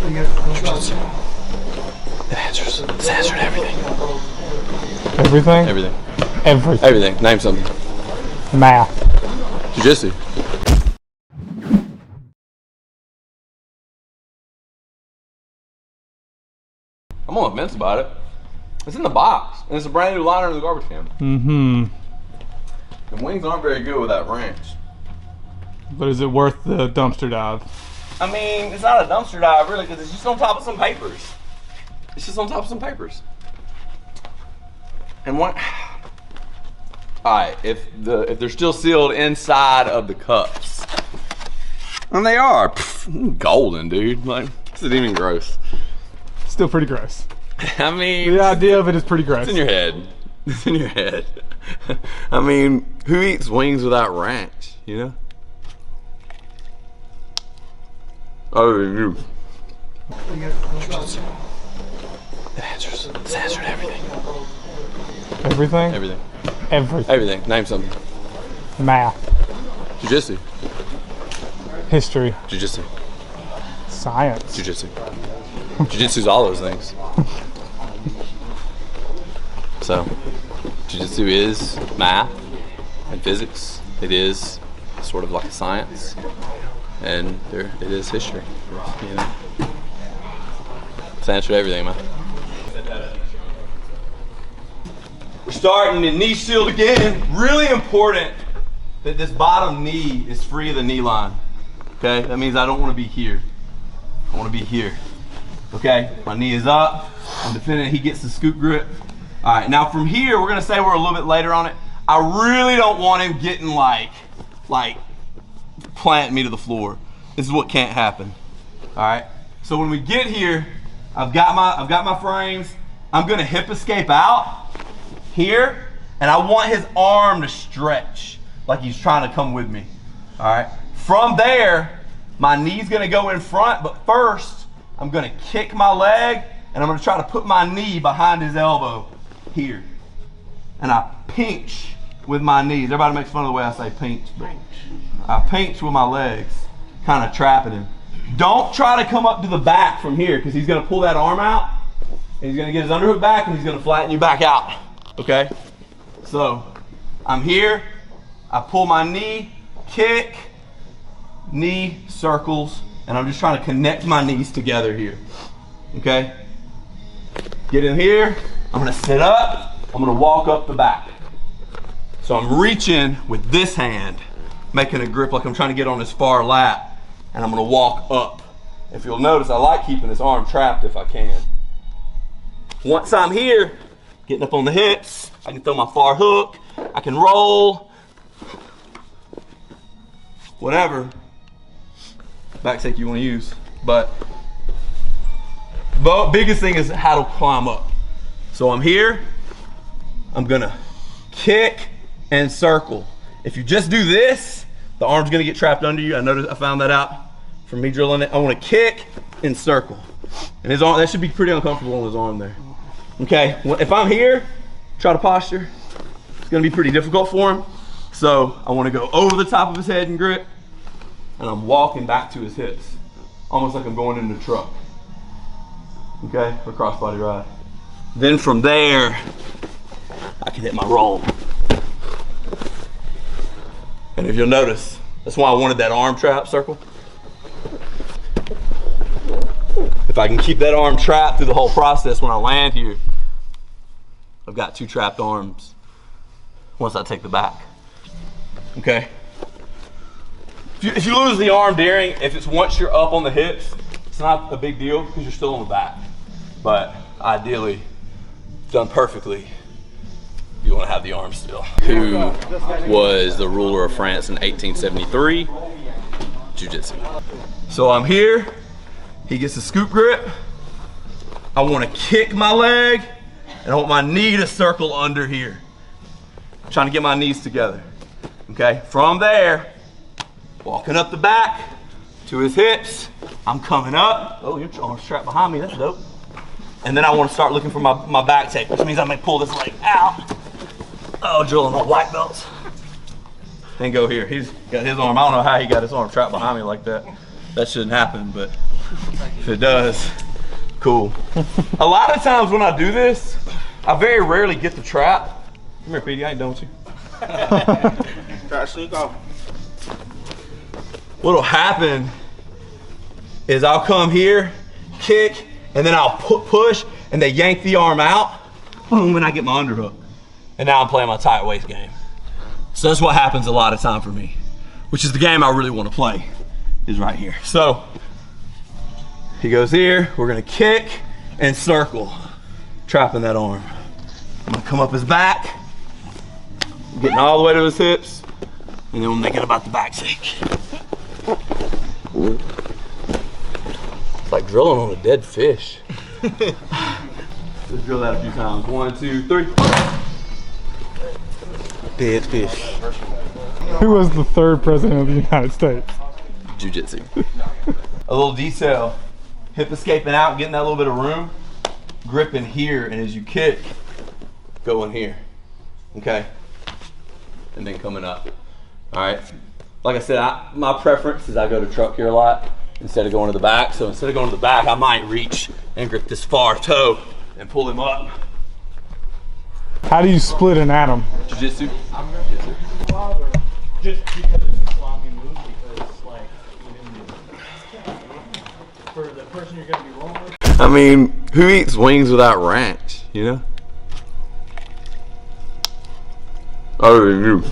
Jiu Jitsu. It answers everything. Everything? Everything. Everything. Everything. Name something. Math. Jiu Jitsu. I'm on the fence about it. It's in the box, and it's a brand new liner in the garbage can. Mm-hmm. The wings aren't very good with that ranch. But is it worth the dumpster dive? I mean, it's not a dumpster dive really, because it's just on top of some papers. It's just on top of some papers. And what? All right, if they're still sealed inside of the cups, and they are golden, dude. Like, this isn't even gross. Still pretty gross. I mean, The idea of it is pretty gross. it's in your head. It's in your head. I mean, who eats wings without ranch? You know. Other than you. Jiu-Jitsu. It answered everything. Everything? Everything. Everything. Everything. Name something. Math. Jiu-Jitsu. History. Jiu-Jitsu. Science. Jiu-Jitsu. Jiu-Jitsu's all those things. So, Jiu-Jitsu is math and physics. It is sort of like a science. And it is history, you know. It's answered everything, man. We're starting the knee shield again. Really important that this bottom knee is free of the knee line. Okay, that means I don't want to be here. I want to be here. Okay, my knee is up. I'm defending it. He gets the scoop grip. All right, now from here, we're gonna say we're a little bit later on it. I really don't want him getting like planting me to the floor. This is what can't happen. All right. So when we get here, I've got my frames. I'm gonna hip escape out here, and I want his arm to stretch like he's trying to come with me. All right. From there, my knee's gonna go in front, but first I'm gonna kick my leg, and I'm gonna try to put my knee behind his elbow here, and I pinch with my knees. Everybody makes fun of the way I say pinch, but I pinch with my legs, kind of trapping him. Don't try to come up to the back from here, because he's going to pull that arm out, and he's going to get his underhook back, and he's going to flatten you back out. Okay? So, I'm here. I pull my knee, kick, knee, circles, and I'm just trying to connect my knees together here. Okay? Get in here. I'm going to sit up. I'm going to walk up the back. So I'm reaching with this hand, making a grip like I'm trying to get on his far lat, and I'm gonna walk up. If you'll notice, I like keeping this arm trapped if I can. Once I'm here, getting up on the hips, I can throw my far hook, I can roll, whatever back take you wanna use. But the biggest thing is how to climb up. So I'm here, I'm gonna kick and circle. If you just do this, the arm's gonna get trapped under you. I found that out from me drilling it. I wanna kick and circle. And his arm, that should be pretty uncomfortable on his arm there. Okay, if I'm here, try to posture, it's gonna be pretty difficult for him. So I wanna go over the top of his head and grip, and I'm walking back to his hips, almost like I'm going in the truck. Okay, for crossbody ride. Then from there, I can hit my roll. And if you'll notice, that's why I wanted that arm trap circle. If I can keep that arm trapped through the whole process when I land here, I've got two trapped arms once I take the back. Okay? If you lose the arm during, if it's once you're up on the hips, it's not a big deal because you're still on the back. But ideally, done perfectly, you want to have the arm still. Who was the ruler of France in 1873? Jiu-Jitsu. So I'm here, he gets a scoop grip. I want to kick my leg, and I want my knee to circle under here. I'm trying to get my knees together. Okay, from there, walking up the back to his hips, I'm coming up. Oh, your arm's strapped behind me, that's dope. And then I want to start looking for my back take, which means I may pull this leg out. Oh, drilling my black belts. Then go here. He's got his arm. I don't know how he got his arm trapped behind me like that. That shouldn't happen, but If it does, cool. A lot of times when I do this, I very rarely get the trap. Come here, Petey, I ain't done with you. Try to sneak off. What'll happen is I'll come here, kick, and then I'll push, and they yank the arm out, boom, and I get my underhook. And now I'm playing my tight waist game. So that's what happens a lot of time for me, which is the game I really want to play, is right here. So he goes here, we're gonna kick and circle, trapping that arm. I'm gonna come up his back, getting all the way to his hips, and then we're thinking about the back sink. It's like drilling on a dead fish. Let's drill that a few times. 1, 2, 3. Dead fish. Who was the third president of the United States? Jiu Jitsu. A little detail. Hip escaping out, getting that little bit of room. Gripping here, and as you kick, going here. Okay? And then coming up. Alright? Like I said, my preference is I go to truck here a lot instead of going to the back. So instead of going to the back, I might reach and grip this far toe and pull him up. How do you split an atom? Jiu-jitsu. Just because it's a sloppy move, because like for the person you're gonna be rolling with. I mean, who eats wings without ranch, you know? Other than you.